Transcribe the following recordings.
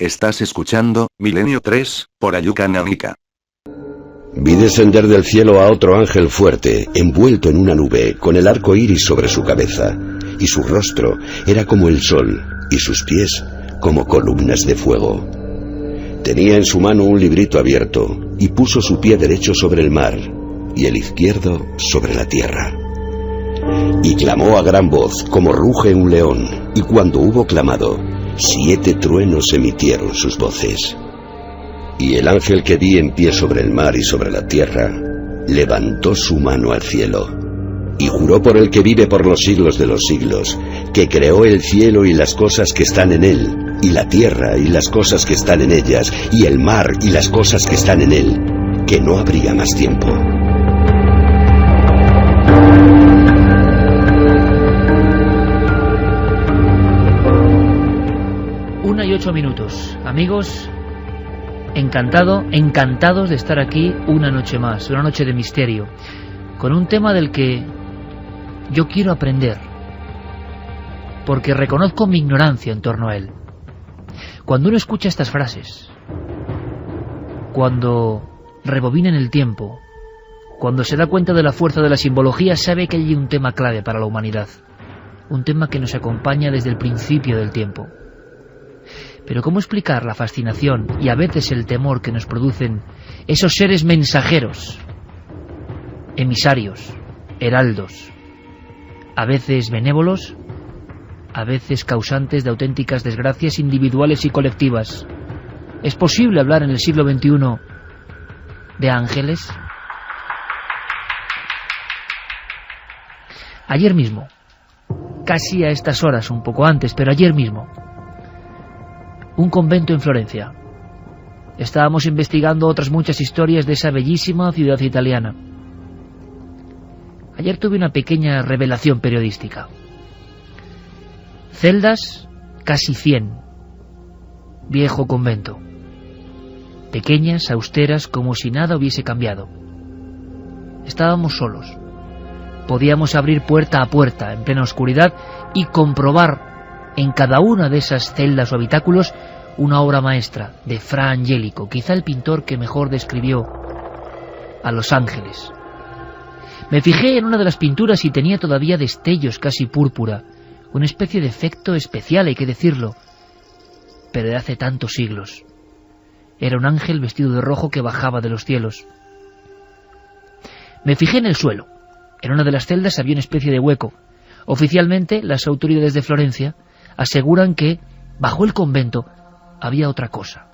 Estás escuchando Milenio 3, por Ayuka Nanika. Vi descender del cielo a otro ángel fuerte, envuelto en una nube, con el arco iris sobre su cabeza, y su rostro era como el sol, y sus pies como columnas de fuego. Tenía en su mano un librito abierto, y puso su pie derecho sobre el mar, y el izquierdo sobre la tierra. Y clamó a gran voz, como ruge un león, y cuando hubo clamado, 7 truenos emitieron sus voces. Y el ángel que vi en pie sobre el mar y sobre la tierra, levantó su mano al cielo, y juró por el que vive por los siglos de los siglos, que creó el cielo y las cosas que están en él, y la tierra y las cosas que están en ellas, y el mar y las cosas que están en él, que no habría más tiempo. Una y 8 minutos. Amigos, encantados de estar aquí una noche más, una noche de misterio, con un tema del que yo quiero aprender, porque reconozco mi ignorancia en torno a él. Cuando uno escucha estas frases, cuando rebobina en el tiempo, cuando se da cuenta de la fuerza de la simbología, sabe que hay un tema clave para la humanidad, un tema que nos acompaña desde el principio del tiempo. Pero ¿cómo explicar la fascinación y a veces el temor que nos producen esos seres mensajeros, emisarios, heraldos, a veces benévolos, a veces causantes de auténticas desgracias individuales y colectivas? ¿Es posible hablar en el siglo XXI de ángeles? Ayer mismo, casi a estas horas, un poco antes, pero ayer mismo, un convento en Florencia. Estábamos investigando otras muchas historias de esa bellísima ciudad italiana. Ayer tuve una pequeña revelación periodística. Celdas, casi 100. Viejo convento. Pequeñas, austeras, como si nada hubiese cambiado. Estábamos solos. Podíamos abrir puerta a puerta, en plena oscuridad, y comprobar en cada una de esas celdas o habitáculos una obra maestra de Fra Angelico, quizá el pintor que mejor describió a los ángeles. Me fijé en una de las pinturas y tenía todavía destellos casi púrpura, una especie de efecto especial, hay que decirlo, pero de hace tantos siglos. Era un ángel vestido de rojo que bajaba de los cielos. Me fijé en el suelo. En una de las celdas había una especie de hueco. Oficialmente, las autoridades de Florencia aseguran que, bajo el convento, había otra cosa.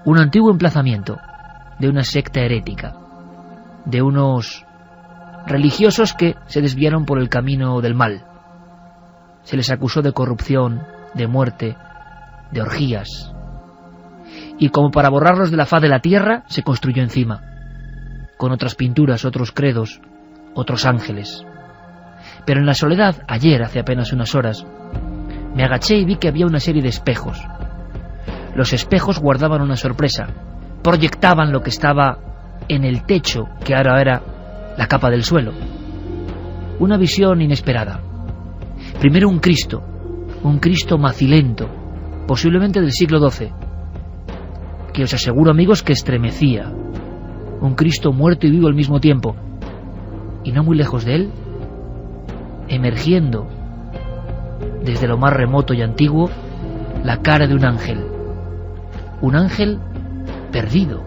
Un antiguo emplazamiento de una secta herética, de unos religiosos que se desviaron por el camino del mal. Se les acusó de corrupción, de muerte, de orgías. Y como para borrarlos de la faz de la tierra, se construyó encima, con otras pinturas, otros credos, otros ángeles. Pero en la soledad, ayer, hace apenas unas horas, me agaché y vi que había una serie de espejos. Los espejos guardaban una sorpresa, proyectaban lo que estaba en el techo, que ahora era la capa del suelo. Una visión inesperada. Primero un Cristo macilento, posiblemente del siglo XII, que os aseguro, amigos, que estremecía. Un Cristo muerto y vivo al mismo tiempo. Y no muy lejos de él, emergiendo desde lo más remoto y antiguo, la cara de un ángel perdido,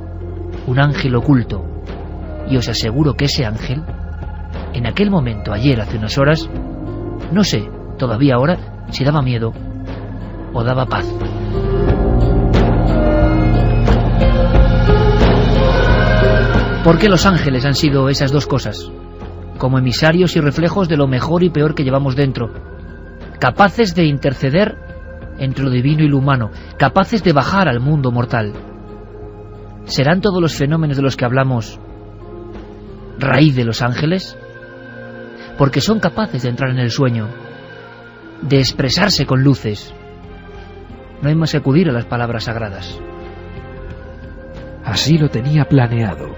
un ángel oculto. Y os aseguro que ese ángel, en aquel momento, ayer, hace unas horas, no sé todavía ahora si daba miedo o daba paz. ¿Por qué los ángeles han sido esas dos cosas? Como emisarios y reflejos de lo mejor y peor que llevamos dentro, capaces de interceder entre lo divino y lo humano, capaces de bajar al mundo mortal. ¿Serán todos los fenómenos de los que hablamos raíz de los ángeles? Porque son capaces de entrar en el sueño, de expresarse con luces. No hay más que acudir a las palabras sagradas. Así lo tenía planeado,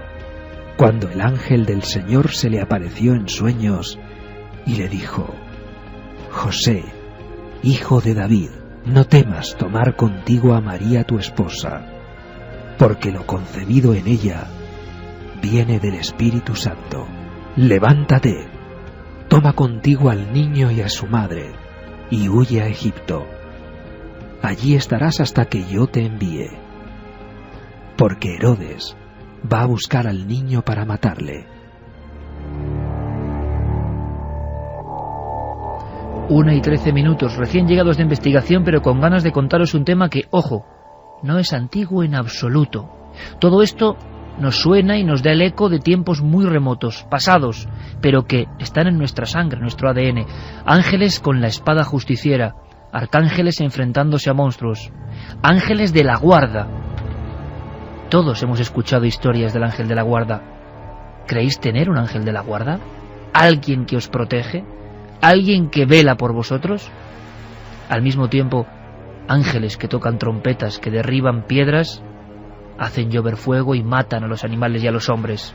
cuando el ángel del Señor se le apareció en sueños y le dijo: José, hijo de David, no temas tomar contigo a María tu esposa, porque lo concebido en ella viene del Espíritu Santo. Levántate, toma contigo al niño y a su madre, y huye a Egipto. Allí estarás hasta que yo te envíe, porque Herodes va a buscar al niño para matarle. 1:13, recién llegados de investigación, pero con ganas de contaros un tema que, ojo, no es antiguo en absoluto. Todo esto nos suena y nos da el eco de tiempos muy remotos, pasados, pero que están en nuestra sangre, en nuestro ADN. Ángeles con la espada justiciera, arcángeles enfrentándose a monstruos, ángeles de la guarda. Todos hemos escuchado historias del ángel de la guarda. ¿Creéis tener un ángel de la guarda? ¿Alguien que os protege? ¿Alguien que vela por vosotros? Al mismo tiempo, ángeles que tocan trompetas, que derriban piedras, hacen llover fuego y matan a los animales y a los hombres.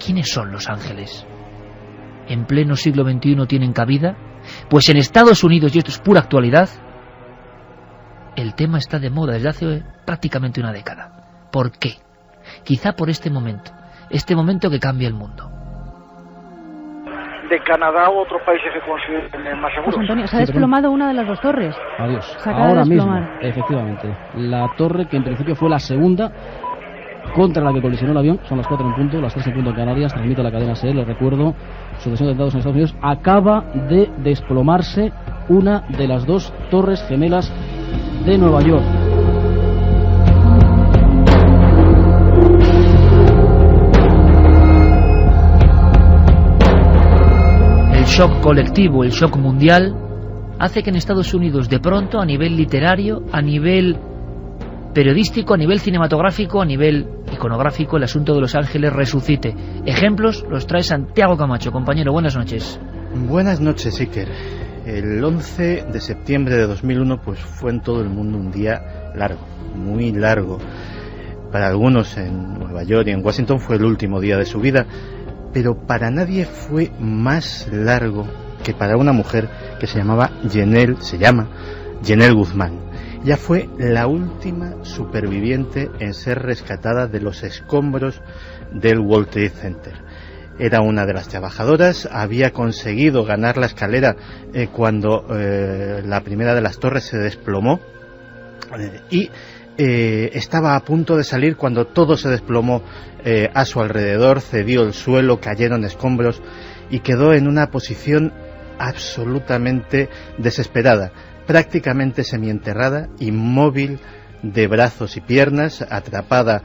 ¿Quiénes son los ángeles? ¿En pleno siglo XXI tienen cabida? Pues en Estados Unidos, y esto es pura actualidad, el tema está de moda desde hace prácticamente una década. ¿Por qué? Quizá por este momento que cambia el mundo. De Canadá u otros países que consideren más seguros. José Antonio, se ha desplomado una de las dos torres. Adiós. Se acaba Ahora de mismo, desplomar. efectivamente. La torre, que en principio fue la segunda contra la que colisionó el avión, son las 4 en punto, las 3 en punto en Canarias, transmite la cadena SER, les recuerdo, sucesión de atentados en Estados Unidos, acaba de desplomarse una de las dos torres gemelas de Nueva York. El shock colectivo, el shock mundial, hace que en Estados Unidos de pronto, a nivel literario, a nivel periodístico, a nivel cinematográfico, a nivel iconográfico, el asunto de los ángeles resucite. Ejemplos los trae Santiago Camacho. Compañero, buenas noches. Buenas noches, Iker. El 11 de septiembre de 2001 pues fue en todo el mundo un día largo, muy largo. Para algunos en Nueva York y en Washington fue el último día de su vida, pero para nadie fue más largo que para una mujer que se llama Jenelle Guzmán. Ella fue la última superviviente en ser rescatada de los escombros del World Trade Center. Era una de las trabajadoras, había conseguido ganar la escalera cuando la primera de las torres se desplomó y estaba a punto de salir cuando todo se desplomó a su alrededor, cedió el suelo, cayeron escombros y quedó en una posición absolutamente desesperada, prácticamente semienterrada, inmóvil de brazos y piernas, atrapada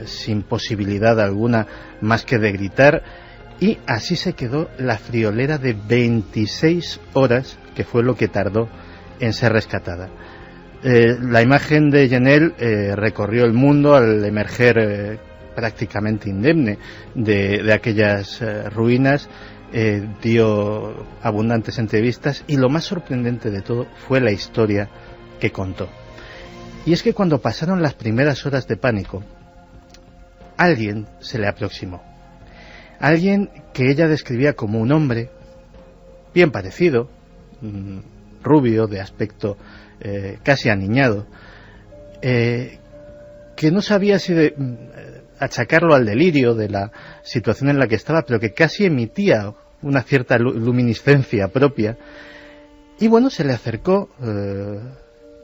sin posibilidad alguna más que de gritar, y así se quedó la friolera de 26 horas, que fue lo que tardó en ser rescatada. La imagen de Jenelle recorrió el mundo al emerger prácticamente indemne de aquellas ruinas, dio abundantes entrevistas y lo más sorprendente de todo fue la historia que contó. Y es que cuando pasaron las primeras horas de pánico, alguien se le aproximó. Alguien que ella describía como un hombre bien parecido, rubio, de aspecto casi aniñado, que no sabía si achacarlo al delirio de la situación en la que estaba, pero que casi emitía una cierta luminiscencia propia. Y bueno, se le acercó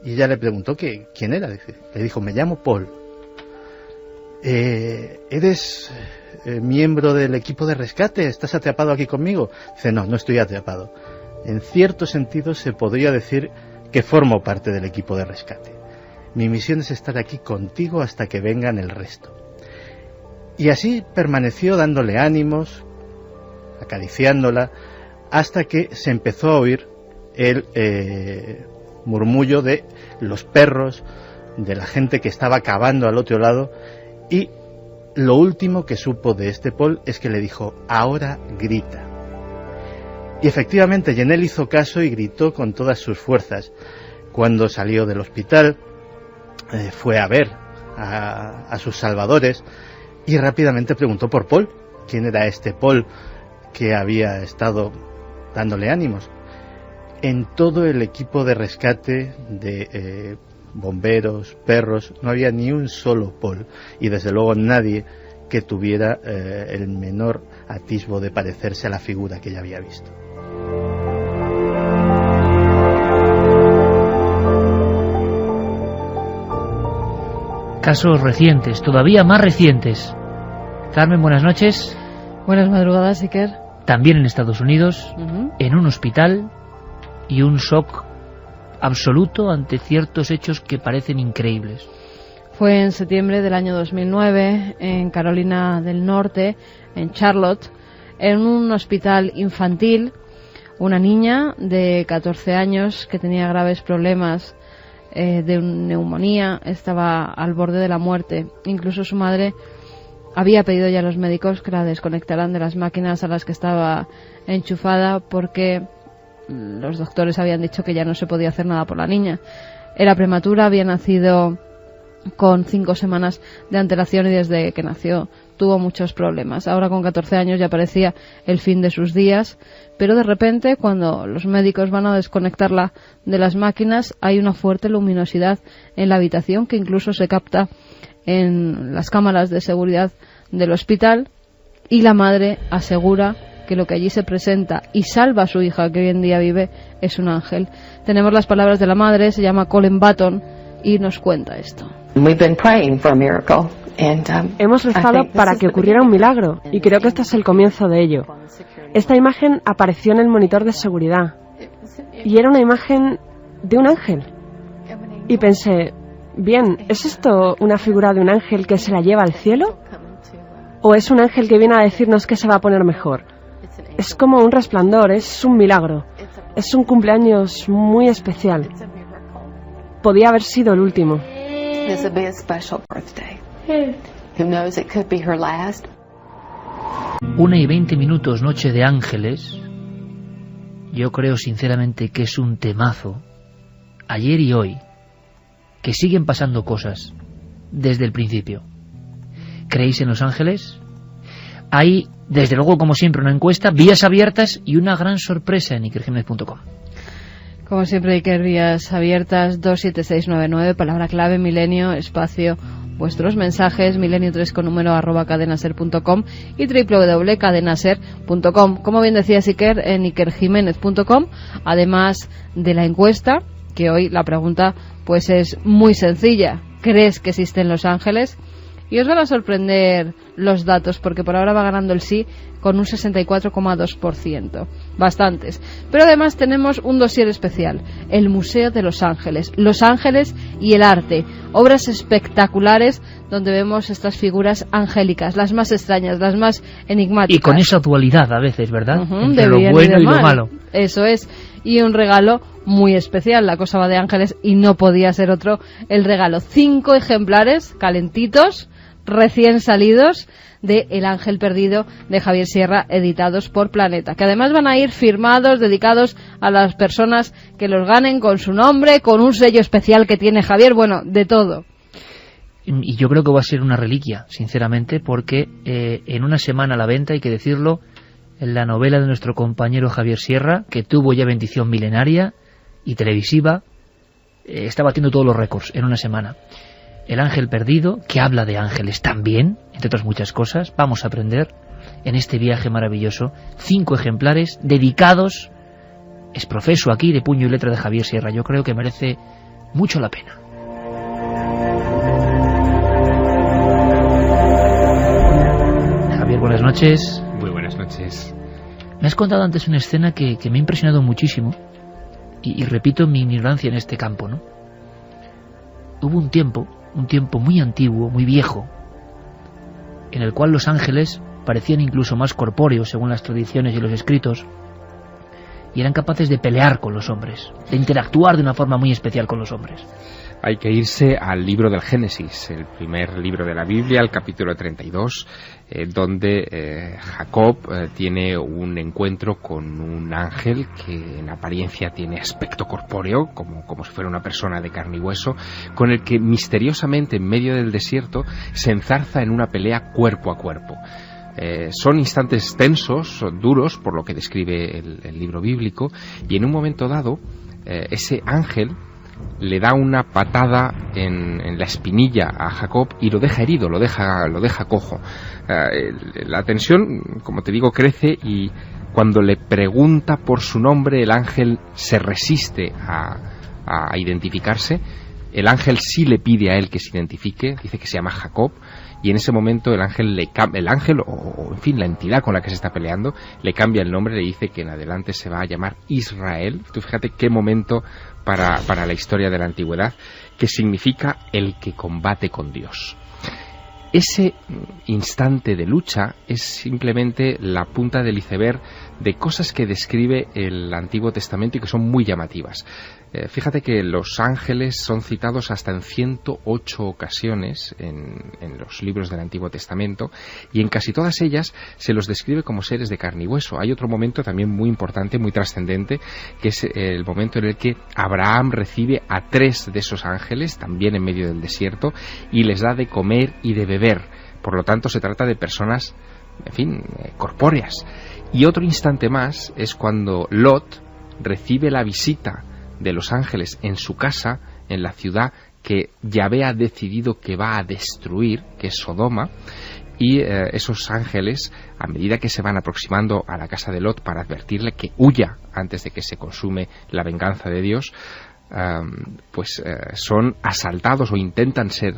y ella le preguntó que quién era. Le dijo: me llamo Paul. ¿Eres miembro del equipo de rescate? ¿Estás atrapado aquí conmigo? Dice: no estoy atrapado. En cierto sentido se podría decir que formo parte del equipo de rescate. Mi misión es estar aquí contigo hasta que vengan el resto. Y así permaneció dándole ánimos, acariciándola, hasta que se empezó a oír el murmullo de los perros, de la gente que estaba cavando al otro lado, y lo último que supo de este Paul es que le dijo: ahora grita. Y efectivamente Jenelle hizo caso y gritó con todas sus fuerzas. Cuando salió del hospital fue a ver a sus salvadores y rápidamente preguntó por Paul. ¿Quién era este Paul que había estado dándole ánimos? En todo el equipo de rescate de bomberos, perros, no había ni un solo Paul, y desde luego nadie que tuviera el menor atisbo de parecerse a la figura que ella había visto. Casos recientes, todavía más recientes. Carmen, buenas noches. Buenas madrugadas, Iker. También en Estados Unidos, en un hospital, y un shock absoluto ante ciertos hechos que parecen increíbles. Fue en septiembre del año 2009, en Carolina del Norte, en Charlotte, en un hospital infantil, una niña de 14 años que tenía graves problemas de neumonía, estaba al borde de la muerte. Incluso su madre había pedido ya a los médicos que la desconectaran de las máquinas a las que estaba enchufada, porque los doctores habían dicho que ya no se podía hacer nada por la niña. Era prematura, había nacido con 5 semanas de antelación y desde que nació tuvo muchos problemas. Ahora con 14 años ya parecía el fin de sus días, pero de repente cuando los médicos van a desconectarla de las máquinas hay una fuerte luminosidad en la habitación que incluso se capta en las cámaras de seguridad del hospital, y la madre asegura que lo que allí se presenta y salva a su hija, que hoy en día vive, es un ángel. Tenemos las palabras de la madre, se llama Colin Button, y nos cuenta esto. Hemos rezado para que ocurriera un milagro, y creo que este es el comienzo de ello. Esta imagen apareció en el monitor de seguridad, y era una imagen de un ángel. Y pensé, bien, ¿es esto una figura de un ángel que se la lleva al cielo? ¿O es un ángel que viene a decirnos que se va a poner mejor? Es como un resplandor, es un milagro. Es un cumpleaños muy especial. Podía haber sido el último. 1:20, Noche de Ángeles. Yo creo sinceramente que es un temazo. Ayer y hoy, que siguen pasando cosas desde el principio. ¿Creéis en los ángeles? Hay, desde luego, como siempre, una encuesta, vías abiertas y una gran sorpresa en ikerjimenez.com. Como siempre, Iker, vías abiertas, 27699, palabra clave, milenio, espacio, vuestros mensajes, milenio3 con número @cadenaser.com y www.cadenaser.com. Como bien decía Iker, en ikerjimenez.com, además de la encuesta, que hoy la pregunta pues es muy sencilla. ¿Crees que existen los ángeles? Y os van a sorprender los datos, porque por ahora va ganando el sí con un 64,2%. Bastantes. Pero además tenemos un dossier especial, el Museo de los Ángeles. Los Ángeles y el arte. Obras espectaculares donde vemos estas figuras angélicas, las más extrañas, las más enigmáticas. Y con esa dualidad a veces, ¿verdad? Entre lo bueno y lo malo. Eso es. Y un regalo muy especial. La cosa va de ángeles y no podía ser otro el regalo. 5 ejemplares calentitos, recién salidos, de El Ángel Perdido de Javier Sierra, editados por Planeta, que además van a ir firmados, dedicados a las personas que los ganen, con su nombre, con un sello especial que tiene Javier, bueno, de todo. Y yo creo que va a ser una reliquia, sinceramente, porque en una semana a la venta, hay que decirlo, la novela de nuestro compañero Javier Sierra, que tuvo ya bendición milenaria y televisiva, está batiendo todos los récords en una semana. El Ángel Perdido, que habla de ángeles también, entre otras muchas cosas. Vamos a aprender en este viaje maravilloso. 5 ejemplares dedicados, es profeso aquí, de puño y letra de Javier Sierra. Yo creo que merece mucho la pena. Javier, buenas noches. Muy buenas noches. Me has contado antes una escena que me ha impresionado muchísimo, y repito mi ignorancia en este campo, ¿no? Hubo un tiempo muy antiguo, muy viejo, en el cual los ángeles parecían incluso más corpóreos según las tradiciones y los escritos, y eran capaces de pelear con los hombres, de interactuar de una forma muy especial con los hombres. Hay que irse al libro del Génesis, el primer libro de la Biblia, el capítulo 32, donde Jacob tiene un encuentro con un ángel que en apariencia tiene aspecto corpóreo, como si fuera una persona de carne y hueso, con el que misteriosamente en medio del desierto se enzarza en una pelea cuerpo a cuerpo. Son instantes tensos, duros, por lo que describe el libro bíblico, y en un momento dado ese ángel le da una patada en la espinilla a Jacob y lo deja herido, lo deja cojo. La tensión, como te digo, crece, y cuando le pregunta por su nombre, el ángel se resiste a identificarse. El ángel sí le pide a él que se identifique, dice que se llama Jacob, y en ese momento el ángel o en fin, la entidad con la que se está peleando, le cambia el nombre, le dice que en adelante se va a llamar Israel. Tú fíjate qué momento para la historia de la antigüedad, que significa el que combate con Dios. Ese instante de lucha es simplemente la punta del iceberg de cosas que describe el Antiguo Testamento y que son muy llamativas. Fíjate que los ángeles son citados hasta en 108 ocasiones en los libros del Antiguo Testamento, y en casi todas ellas se los describe como seres de carne y hueso. Hay otro momento también muy importante, muy trascendente, que es el momento en el que Abraham recibe a 3 de esos ángeles, también en medio del desierto, y les da de comer y de beber. Por lo tanto, se trata de personas, en fin, corpóreas. Y otro instante más es cuando Lot recibe la visita de los ángeles en su casa, en la ciudad que Yahvé ha decidido que va a destruir, que es Sodoma, y esos ángeles, a medida que se van aproximando a la casa de Lot para advertirle que huya antes de que se consume la venganza de Dios, son asaltados o intentan ser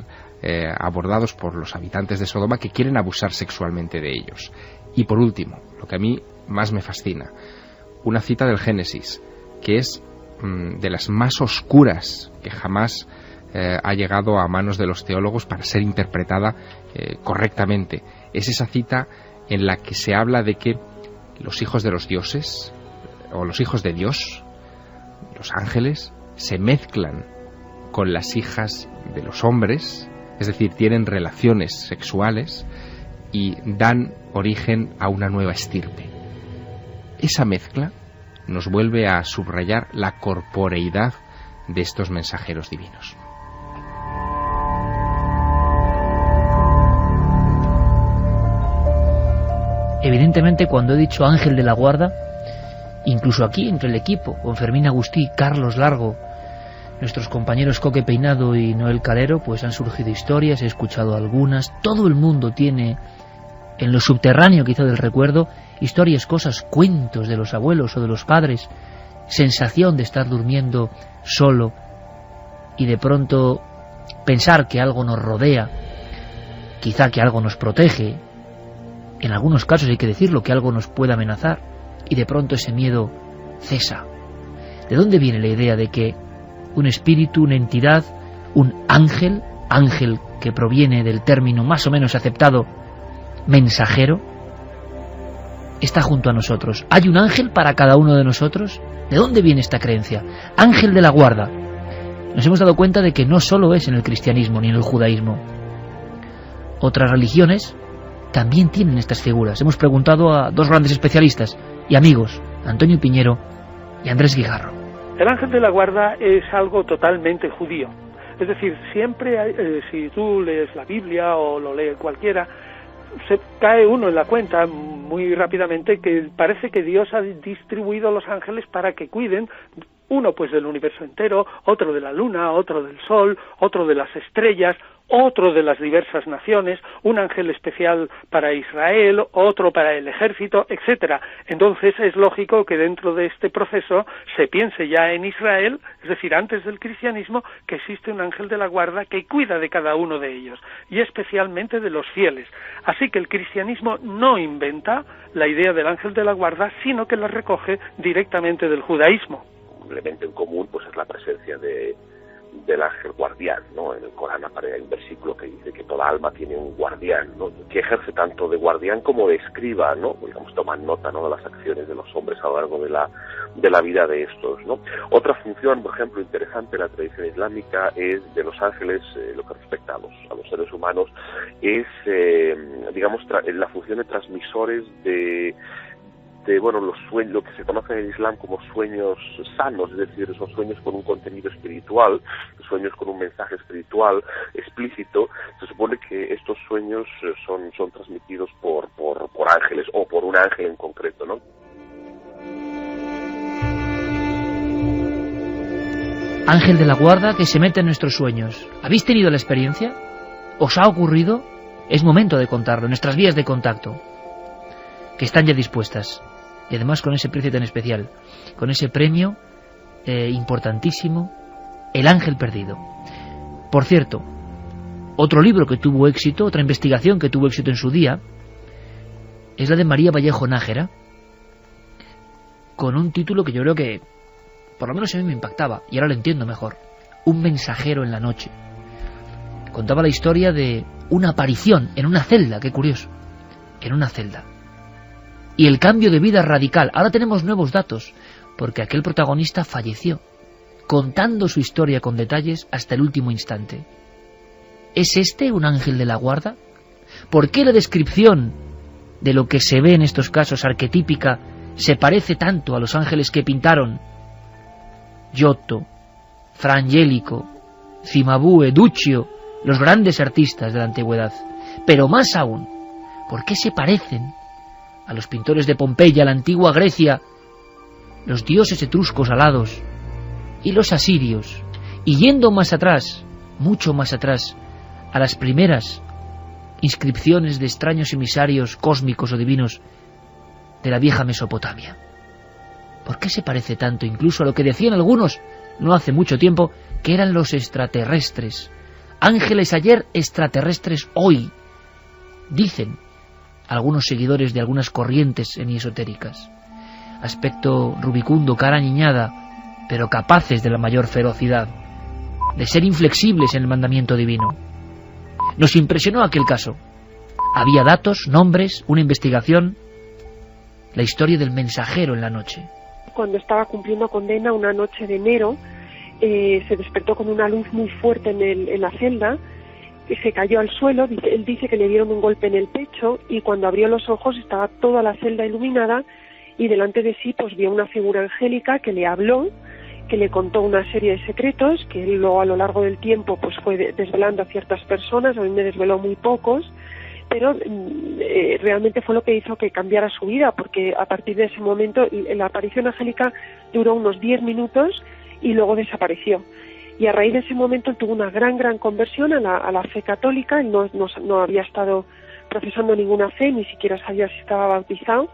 abordados por los habitantes de Sodoma, que quieren abusar sexualmente de ellos. Y por último, lo que a mí más me fascina, una cita del Génesis, que es de las más oscuras que jamás ha llegado a manos de los teólogos para ser interpretada correctamente. Es esa cita en la que se habla de que los hijos de los dioses, o los hijos de Dios, los ángeles, se mezclan con las hijas de los hombres, es decir, tienen relaciones sexuales y dan origen a una nueva estirpe. Esa mezcla nos vuelve a subrayar la corporeidad de estos mensajeros divinos. Evidentemente, cuando he dicho ángel de la guarda, incluso aquí entre el equipo, con Fermín Agustí, Carlos Largo, nuestros compañeros Coque Peinado y Noel Calero, pues han surgido historias, he escuchado algunas. Todo el mundo tiene en lo subterráneo quizá del recuerdo historias, cosas, cuentos de los abuelos o de los padres, sensación de estar durmiendo solo y de pronto pensar que algo nos rodea, quizá que algo nos protege, en algunos casos hay que decirlo, que algo nos puede amenazar, y de pronto ese miedo cesa. ¿De dónde viene la idea de que un espíritu, una entidad, un ángel que proviene del término más o menos aceptado mensajero, está junto a nosotros? ¿Hay un ángel para cada uno de nosotros? ¿De dónde viene esta creencia? Ángel de la guarda. Nos hemos dado cuenta de que no solo es en el cristianismo ni en el judaísmo. Otras religiones también tienen estas figuras. Hemos preguntado a 2 grandes especialistas y amigos, Antonio Piñero y Andrés Guijarro. El ángel de la guarda es algo totalmente judío. Es decir, siempre, si tú lees la Biblia o lo lee cualquiera, se cae uno en la cuenta muy rápidamente que parece que Dios ha distribuido los ángeles para que cuiden, uno pues del universo entero, otro de la luna, otro del sol, otro de las estrellas, otro de las diversas naciones, un ángel especial para Israel, otro para el ejército, etcétera. Entonces es lógico que dentro de este proceso se piense ya en Israel, es decir, antes del cristianismo, que existe un ángel de la guarda que cuida de cada uno de ellos, y especialmente de los fieles. Así que el cristianismo no inventa la idea del ángel de la guarda, sino que la recoge directamente del judaísmo. Un elemento en común pues es la presencia del ángel guardián, ¿no? En el Corán aparece un versículo que dice que toda alma tiene un guardián, ¿no? Que ejerce tanto de guardián como de escriba, ¿no? Digamos, toman nota, ¿no?, de las acciones de los hombres a lo largo de la vida de estos, ¿no? Otra función, por ejemplo, interesante en la tradición islámica es de los ángeles, lo que respecta a los seres humanos, es, digamos, la función de transmisores de bueno, los sueños, lo que se conoce en el Islam como sueños sanos, es decir, son sueños con un contenido espiritual, sueños con un mensaje espiritual explícito. Se supone que estos sueños son transmitidos por ángeles o por un ángel en concreto, ¿no? Ángel de la guarda que se mete en nuestros sueños. ¿Habéis tenido la experiencia? ¿Os ha ocurrido? Es momento de contarlo. Nuestras vías de contacto, que están ya dispuestas. Y además con ese precio tan especial. Con ese premio importantísimo, El Ángel Perdido. Por cierto, otro libro que tuvo éxito, otra investigación que tuvo éxito en su día, es la de María Vallejo Nájera, con un título que yo creo que por lo menos a mí me impactaba, y ahora lo entiendo mejor. Un mensajero en la noche. Contaba la historia de una aparición en una celda, qué curioso, en una celda. Y el cambio de vida radical. Ahora tenemos nuevos datos, porque aquel protagonista falleció, contando su historia con detalles hasta el último instante. ¿Es este un ángel de la guarda? ¿Por qué la descripción de lo que se ve en estos casos arquetípica se parece tanto a los ángeles que pintaron Giotto, Fra Angelico, Cimabue, Duccio, los grandes artistas de la antigüedad? Pero más aún, ¿por qué se parecen a los pintores de Pompeya, la antigua Grecia, los dioses etruscos alados y los asirios? Y yendo más atrás, mucho más atrás, a las primeras inscripciones de extraños emisarios cósmicos o divinos de la vieja Mesopotamia. ¿Por qué se parece tanto incluso a lo que decían algunos no hace mucho tiempo, que eran los extraterrestres? Ángeles ayer, extraterrestres hoy, dicen algunos seguidores de algunas corrientes semiesotéricas. Aspecto rubicundo, cara niñada, pero capaces de la mayor ferocidad, de ser inflexibles en el mandamiento divino. Nos impresionó aquel caso. Había datos, nombres, una investigación, la historia del mensajero en la noche. Cuando estaba cumpliendo condena una noche de enero, se despertó con una luz muy fuerte en la celda, y se cayó al suelo. Él dice que le dieron un golpe en el pecho, y cuando abrió los ojos estaba toda la celda iluminada, y delante de sí pues vio una figura angélica que le habló, que le contó una serie de secretos, que él luego a lo largo del tiempo pues fue desvelando a ciertas personas. A mí me desveló muy pocos, pero realmente fue lo que hizo que cambiara su vida, porque a partir de ese momento la aparición angélica duró unos 10 minutos y luego desapareció. Y a raíz de ese momento él tuvo una gran conversión a la fe católica. Él no había estado profesando ninguna fe, ni siquiera sabía si estaba bautizado,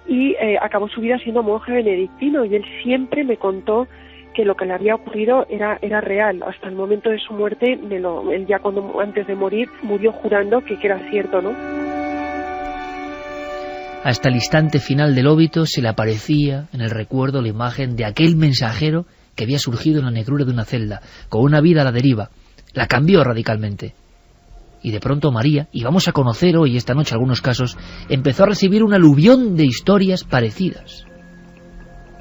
y acabó su vida siendo monje benedictino, y él siempre me contó que lo que le había ocurrido era real. Hasta el momento de su muerte, él ya antes de morir, murió jurando que era cierto, ¿no? Hasta el instante final del óbito se le aparecía en el recuerdo la imagen de aquel mensajero que había surgido en la negrura de una celda, con una vida a la deriva. La cambió radicalmente. Y de pronto María, y vamos a conocer hoy, esta noche, algunos casos, empezó a recibir un aluvión de historias parecidas.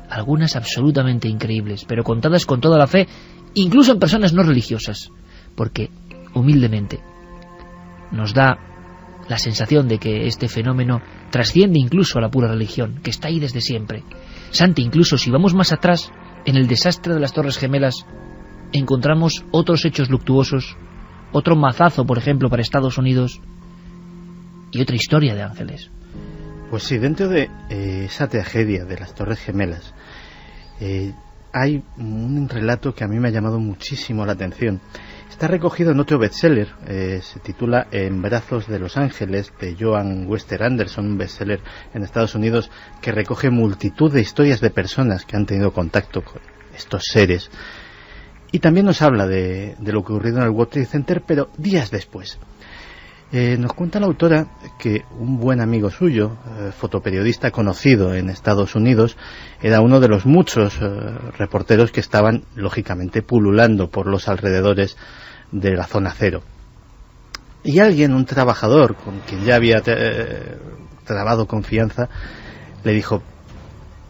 Algunas absolutamente increíbles, pero contadas con toda la fe, incluso en personas no religiosas, porque, humildemente, nos da la sensación de que este fenómeno trasciende incluso a la pura religión, que está ahí desde siempre. Santi, incluso si vamos más atrás, en el desastre de las Torres Gemelas, encontramos otros hechos luctuosos, otro mazazo, por ejemplo, para Estados Unidos, y otra historia de ángeles. Pues sí, dentro de esa tragedia de las Torres Gemelas hay un relato que a mí me ha llamado muchísimo la atención. Está recogido en otro bestseller, se titula En brazos de los ángeles, de Joan Wester Anderson, un bestseller en Estados Unidos que recoge multitud de historias de personas que han tenido contacto con estos seres. Y también nos habla de lo ocurrido en el World Trade Center, pero días después. Nos cuenta la autora que un buen amigo suyo, fotoperiodista conocido en Estados Unidos, era uno de los muchos reporteros que estaban, lógicamente, pululando por los alrededores de la zona cero. Y alguien, un trabajador con quien ya había trabado confianza, le dijo: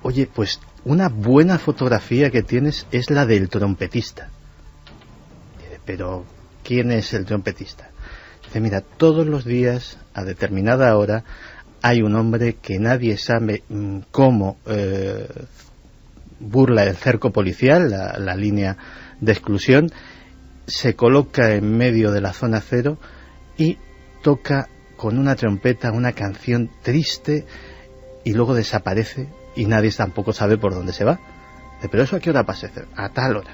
oye, pues una buena fotografía que tienes es la del trompetista. Dice: pero ¿quién es el trompetista? Dice: mira, todos los días, a determinada hora, hay un hombre que nadie sabe cómo burla el cerco policial, la línea de exclusión, se coloca en medio de la zona cero y toca con una trompeta una canción triste y luego desaparece y nadie tampoco sabe por dónde se va. ¿Pero eso a qué hora pasa? A tal hora.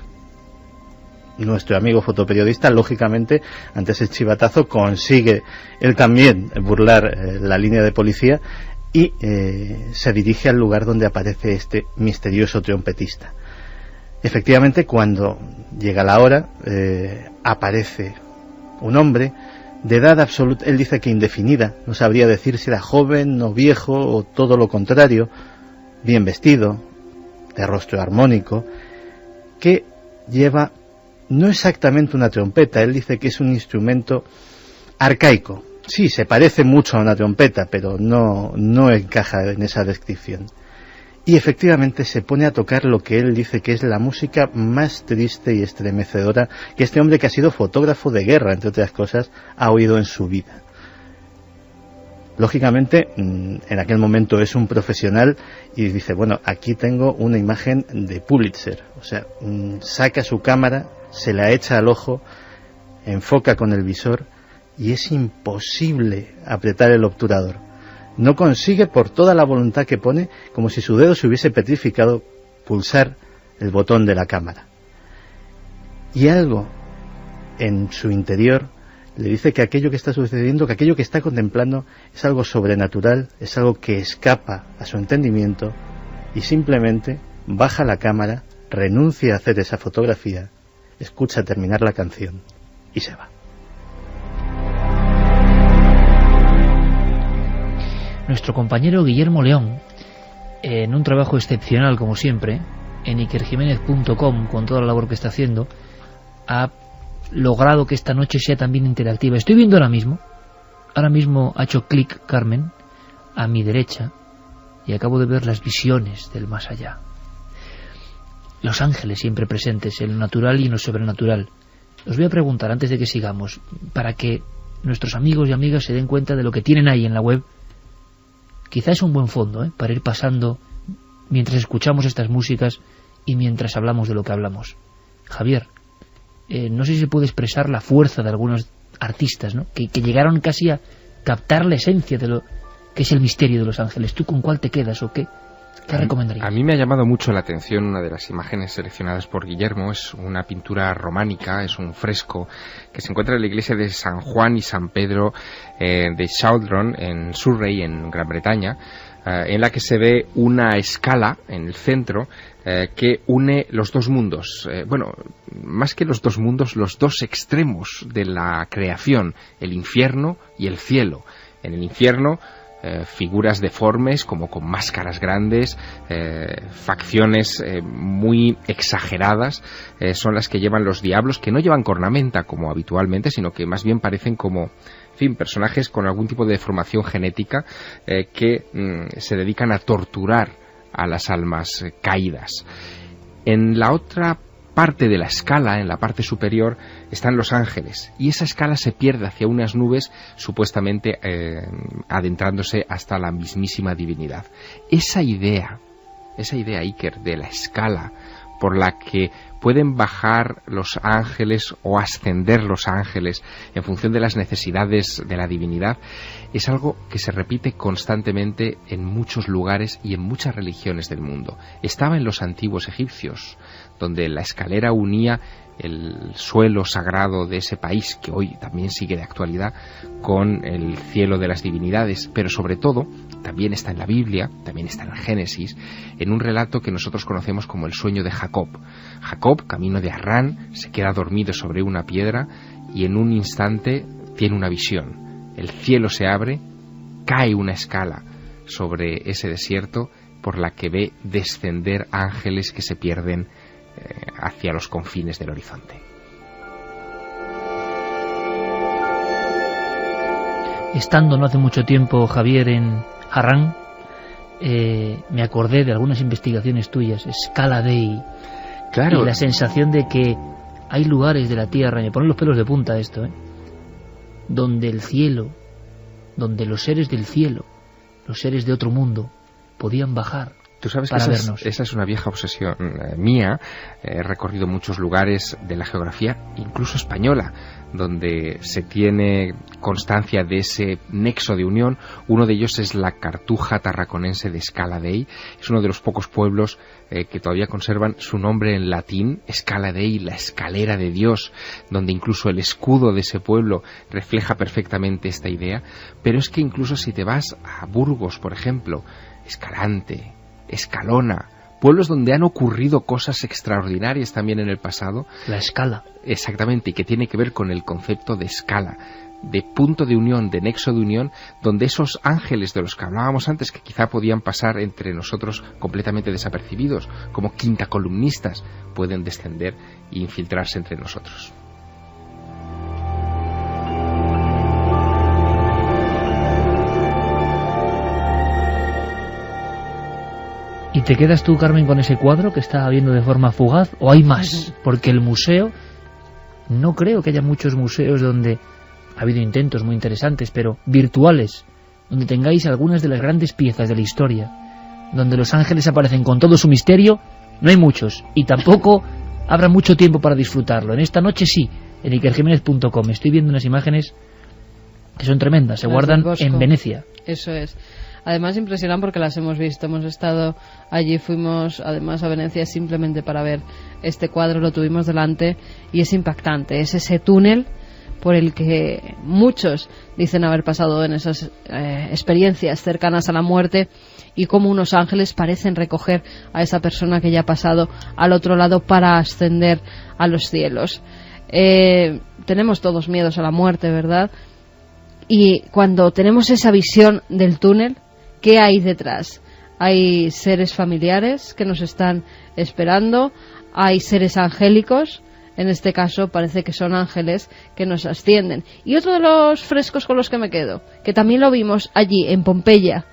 Nuestro amigo fotoperiodista, lógicamente, ante ese chivatazo, consigue él también burlar la línea de policía y se dirige al lugar donde aparece este misterioso trompetista. Efectivamente, cuando llega la hora, aparece un hombre de edad absoluta, él dice que indefinida, no sabría decir si era joven o viejo o todo lo contrario, bien vestido, de rostro armónico, que lleva no exactamente una trompeta, él dice que es un instrumento arcaico. Sí, se parece mucho a una trompeta, pero no encaja en esa descripción. Y efectivamente se pone a tocar lo que él dice que es la música más triste y estremecedora que este hombre, que ha sido fotógrafo de guerra, entre otras cosas, ha oído en su vida. Lógicamente, en aquel momento es un profesional y dice, bueno, aquí tengo una imagen de Pulitzer. O sea, saca su cámara, se la echa al ojo, enfoca con el visor y es imposible apretar el obturador. No consigue, por toda la voluntad que pone, como si su dedo se hubiese petrificado, pulsar el botón de la cámara. Y algo en su interior le dice que aquello que está sucediendo, que aquello que está contemplando es algo sobrenatural, es algo que escapa a su entendimiento, y simplemente baja la cámara, renuncia a hacer esa fotografía, escucha terminar la canción y se va. Nuestro compañero Guillermo León, en un trabajo excepcional como siempre, en ikerjiménez.com, con toda la labor que está haciendo, ha logrado que esta noche sea también interactiva. Estoy viendo ahora mismo ha hecho clic Carmen a mi derecha y acabo de ver las visiones del más allá. Los ángeles siempre presentes en lo natural y en lo sobrenatural. Os voy a preguntar antes de que sigamos, para que nuestros amigos y amigas se den cuenta de lo que tienen ahí en la web. Quizá es un buen fondo para ir pasando mientras escuchamos estas músicas y mientras hablamos de lo que hablamos. Javier, no sé si se puede expresar la fuerza de algunos artistas, ¿no? que llegaron casi a captar la esencia de lo que es el misterio de los ángeles. ¿Tú con cuál te quedas o qué recomendarías? A mí me ha llamado mucho la atención una de las imágenes seleccionadas por Guillermo. Es una pintura románica, es un fresco que se encuentra en la iglesia de San Juan y San Pedro de Chaudron, en Surrey, en Gran Bretaña, en la que se ve una escala en el centro que une los dos mundos. Bueno, más que los dos mundos, los dos extremos de la creación, el infierno y el cielo. En el infierno, figuras deformes, como con máscaras grandes, facciones muy exageradas, son las que llevan los diablos, que no llevan cornamenta como habitualmente, sino que más bien parecen como, en fin, personajes con algún tipo de deformación genética que se dedican a torturar a las almas caídas. En la otra parte de la escala, en la parte superior, están los ángeles, y esa escala se pierde hacia unas nubes, supuestamente adentrándose hasta la mismísima divinidad. Esa idea, Iker, de la escala por la que pueden bajar los ángeles o ascender los ángeles en función de las necesidades de la divinidad, es algo que se repite constantemente en muchos lugares y en muchas religiones del mundo. Estaba en los antiguos egipcios, donde la escalera unía el suelo sagrado de ese país, que hoy también sigue de actualidad, con el cielo de las divinidades, pero sobre todo también está en la Biblia, también está en el Génesis, en un relato que nosotros conocemos como el sueño de Jacob. Jacob, camino de Harrán, se queda dormido sobre una piedra y en un instante tiene una visión. El cielo se abre, cae una escala sobre ese desierto por la que ve descender ángeles que se pierden hacia los confines del horizonte. Estando no hace mucho tiempo, Javier, en Harrán, me acordé de algunas investigaciones tuyas, Scala Dei, claro, y la sensación de que hay lugares de la tierra, me ponen los pelos de punta esto, donde el cielo, donde los seres del cielo los seres de otro mundo, podían bajar. Tú sabes que esa es una vieja obsesión mía. He recorrido muchos lugares de la geografía, incluso española, donde se tiene constancia de ese nexo de unión. Uno de ellos es la Cartuja tarraconense de Scala Dei. Es uno de los pocos pueblos que todavía conservan su nombre en latín, Scala Dei, la escalera de Dios, donde incluso el escudo de ese pueblo refleja perfectamente esta idea. Pero es que incluso si te vas a Burgos, por ejemplo, Escalante, Escalona, pueblos donde han ocurrido cosas extraordinarias también en el pasado. La escala. Exactamente, y que tiene que ver con el concepto de escala, de punto de unión, de nexo de unión, donde esos ángeles de los que hablábamos antes, que quizá podían pasar entre nosotros completamente desapercibidos, como quintacolumnistas, pueden descender e infiltrarse entre nosotros. ¿Y te quedas tú, Carmen, con ese cuadro que está viendo de forma fugaz? ¿O hay más? Porque el museo, no creo que haya muchos museos donde ha habido intentos muy interesantes, pero virtuales, donde tengáis algunas de las grandes piezas de la historia, donde los ángeles aparecen con todo su misterio. No hay muchos, y tampoco habrá mucho tiempo para disfrutarlo. En esta noche sí, en ikerjimenez.com. Estoy viendo unas imágenes que son tremendas, se guardan en Venecia. Eso es. Además impresionan porque las hemos visto, hemos estado allí, fuimos además a Venecia simplemente para ver este cuadro, lo tuvimos delante y es impactante, es ese túnel por el que muchos dicen haber pasado en esas experiencias cercanas a la muerte y cómo unos ángeles parecen recoger a esa persona que ya ha pasado al otro lado para ascender a los cielos. Tenemos todos miedos a la muerte, ¿verdad? Y cuando tenemos esa visión del túnel, ¿qué hay detrás? Hay seres familiares que nos están esperando, hay seres angélicos, en este caso parece que son ángeles que nos ascienden. Y otro de los frescos con los que me quedo, que también lo vimos allí en Pompeya,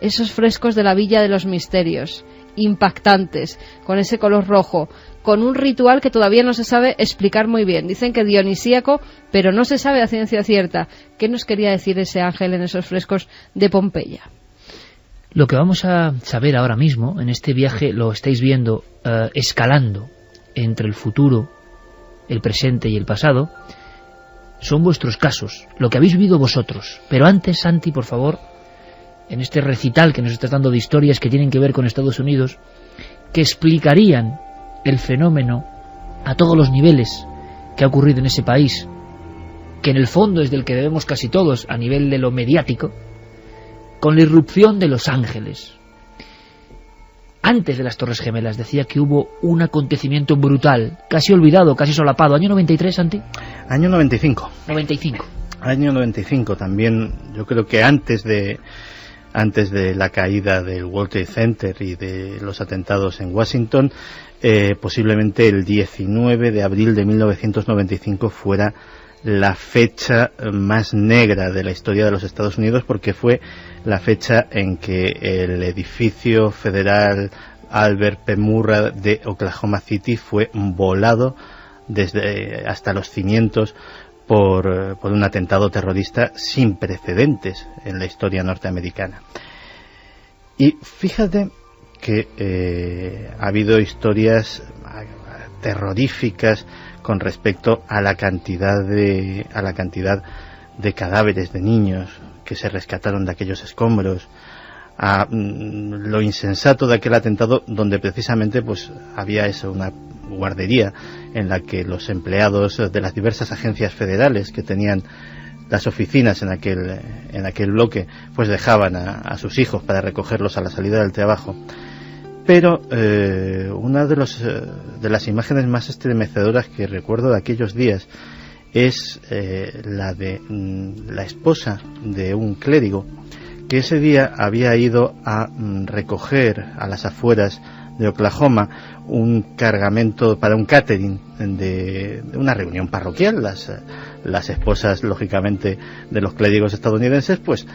esos frescos de la Villa de los Misterios, impactantes, con ese color rojo, con un ritual que todavía no se sabe explicar muy bien. Dicen que dionisíaco, pero no se sabe a ciencia cierta. ¿Qué nos quería decir ese ángel en esos frescos de Pompeya? Lo que vamos a saber ahora mismo, en este viaje lo estáis viendo escalando entre el futuro, el presente y el pasado, son vuestros casos, lo que habéis vivido vosotros. Pero antes, Santi, por favor, en este recital que nos estás dando de historias que tienen que ver con Estados Unidos, que explicarían el fenómeno a todos los niveles que ha ocurrido en ese país, que en el fondo es del que debemos casi todos a nivel de lo mediático, con la irrupción de los ángeles. Antes de las Torres Gemelas decía que hubo un acontecimiento brutal, casi olvidado, casi solapado. ¿Año 93, Santi? Año 95. 95. Año 95 también. Yo creo que antes de la caída del World Trade Center y de los atentados en Washington, posiblemente el 19 de abril de 1995 fuera la fecha más negra de la historia de los Estados Unidos, porque fue la fecha en que el edificio federal Albert P. Murrah de Oklahoma City fue volado desde hasta los cimientos por un atentado terrorista sin precedentes en la historia norteamericana. Y fíjate que ha habido historias terroríficas con respecto a la cantidad de cadáveres de niños que se rescataron de aquellos escombros, a lo insensato de aquel atentado donde precisamente pues había una guardería en la que los empleados de las diversas agencias federales que tenían las oficinas en aquel bloque pues dejaban a sus hijos para recogerlos a la salida del trabajo. Pero una de las imágenes más estremecedoras que recuerdo de aquellos días es la de la esposa de un clérigo que ese día había ido a recoger a las afueras de Oklahoma un cargamento para un catering de una reunión parroquial. Las esposas, lógicamente, de los clérigos estadounidenses, pues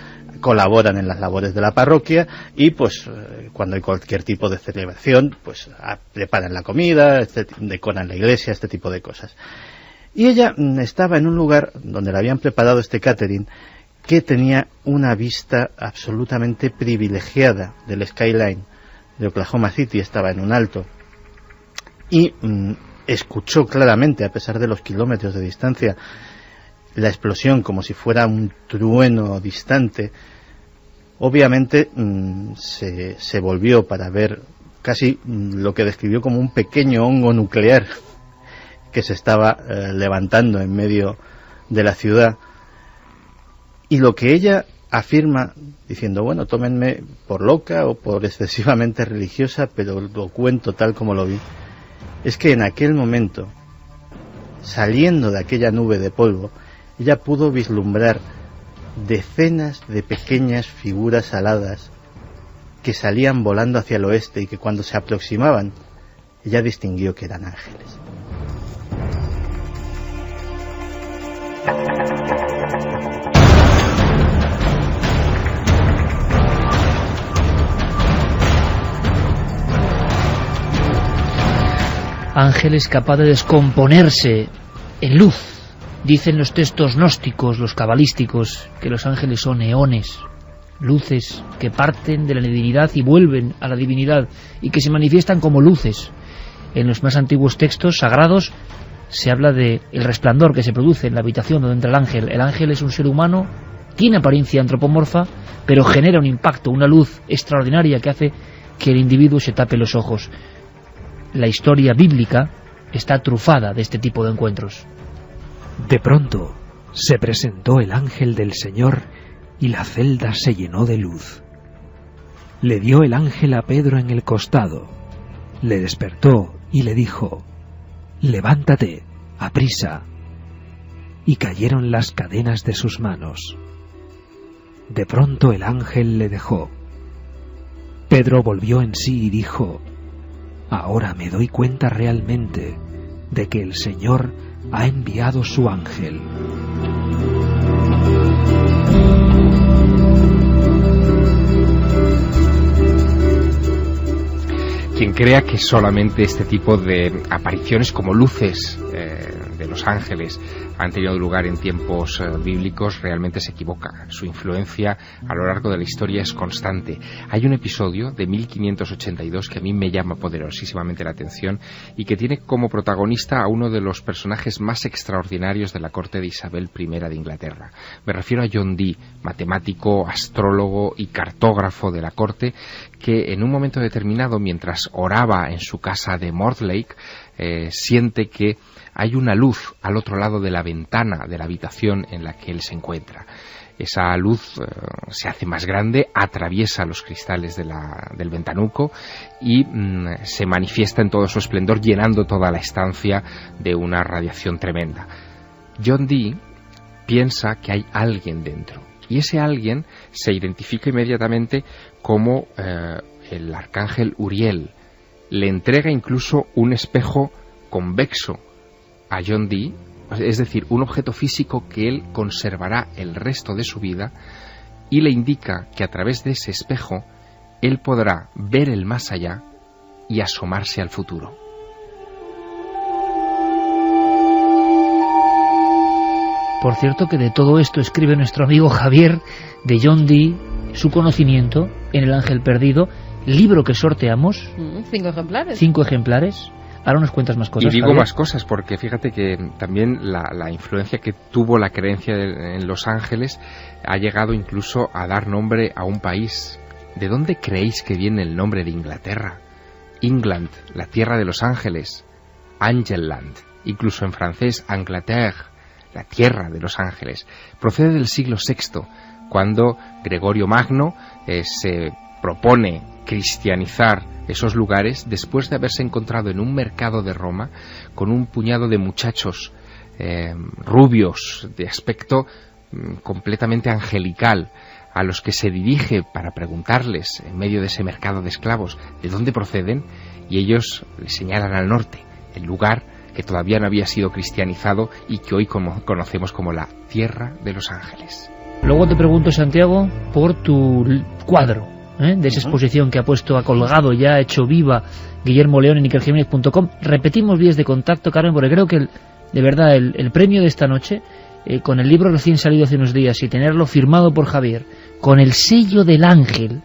colaboran en las labores de la parroquia y pues cuando hay cualquier tipo de celebración pues preparan la comida, decoran la iglesia, este tipo de cosas. Y ella estaba en un lugar donde le habían preparado este catering que tenía una vista absolutamente privilegiada del skyline de Oklahoma City, estaba en un alto, y escuchó claramente, a pesar de los kilómetros de distancia, la explosión como si fuera un trueno distante. Obviamente se volvió para ver casi lo que describió como un pequeño hongo nuclear que se estaba levantando en medio de la ciudad. Y lo que ella afirma, diciendo, bueno, tómenme por loca o por excesivamente religiosa, pero lo cuento tal como lo vi, es que en aquel momento, saliendo de aquella nube de polvo, ella pudo vislumbrar decenas de pequeñas figuras aladas que salían volando hacia el oeste y que cuando se aproximaban, ella distinguió que eran ángeles. Ángeles capaz de descomponerse en luz. Dicen los textos gnósticos, los cabalísticos, que los ángeles son eones, luces que parten de la divinidad y vuelven a la divinidad, y que se manifiestan como luces. En los más antiguos textos sagrados se habla de el resplandor que se produce en la habitación donde entra el ángel. El ángel es un ser humano, tiene apariencia antropomorfa, pero genera un impacto, una luz extraordinaria que hace que el individuo se tape los ojos. La historia bíblica está trufada de este tipo de encuentros. De pronto se presentó el ángel del Señor y la celda se llenó de luz. Le dio el ángel a Pedro en el costado, le despertó y le dijo: levántate, aprisa. Y cayeron las cadenas de sus manos. De pronto el ángel le dejó. Pedro volvió en sí y dijo: ahora me doy cuenta realmente de que el Señor ha enviado su ángel. Quien crea que solamente este tipo de apariciones como luces de los ángeles han tenido lugar en tiempos bíblicos realmente se equivoca. Su influencia a lo largo de la historia es constante. Hay un episodio de 1582 que a mí me llama poderosísimamente la atención y que tiene como protagonista a uno de los personajes más extraordinarios de la corte de Isabel I de Inglaterra. Me refiero a John Dee, matemático, astrólogo y cartógrafo de la corte, que en un momento determinado, mientras oraba en su casa de Mortlake, siente que hay una luz al otro lado de la ventana de la habitación en la que él se encuentra. Esa luz se hace más grande, atraviesa los cristales del ventanuco y se manifiesta en todo su esplendor, llenando toda la estancia de una radiación tremenda. John Dee piensa que hay alguien dentro, y ese alguien se identifica inmediatamente como el arcángel Uriel. Le entrega incluso un espejo convexo a John Dee, es decir, un objeto físico que él conservará el resto de su vida, y le indica que a través de ese espejo él podrá ver el más allá y asomarse al futuro. Por cierto que de todo esto escribe nuestro amigo Javier, de John Dee, su conocimiento en El Ángel Perdido, libro que sorteamos. 5 ejemplares. 5 ejemplares. Ahora nos cuentas más cosas. Y digo Javier. más cosas porque fíjate que también la influencia que tuvo la creencia en los ángeles ha llegado incluso a dar nombre a un país. ¿De dónde creéis que viene el nombre de Inglaterra? England, la tierra de los ángeles. Angelland, incluso en francés, Angleterre, la tierra de los ángeles. Procede del siglo VI, cuando Gregorio Magno se propone cristianizar esos lugares después de haberse encontrado en un mercado de Roma con un puñado de muchachos rubios de aspecto completamente angelical, a los que se dirige para preguntarles en medio de ese mercado de esclavos de dónde proceden, y ellos le señalan al norte, el lugar que todavía no había sido cristianizado y que hoy conocemos como la Tierra de los Ángeles. Luego te pregunto, Santiago, por tu cuadro, de esa exposición que ha puesto, ha colgado, ya ha hecho viva Guillermo León en ikerjimenez.com. Repetimos vías de contacto, Carmen, porque creo que de verdad el premio de esta noche con el libro recién salido hace unos días y tenerlo firmado por Javier, con el sello del ángel,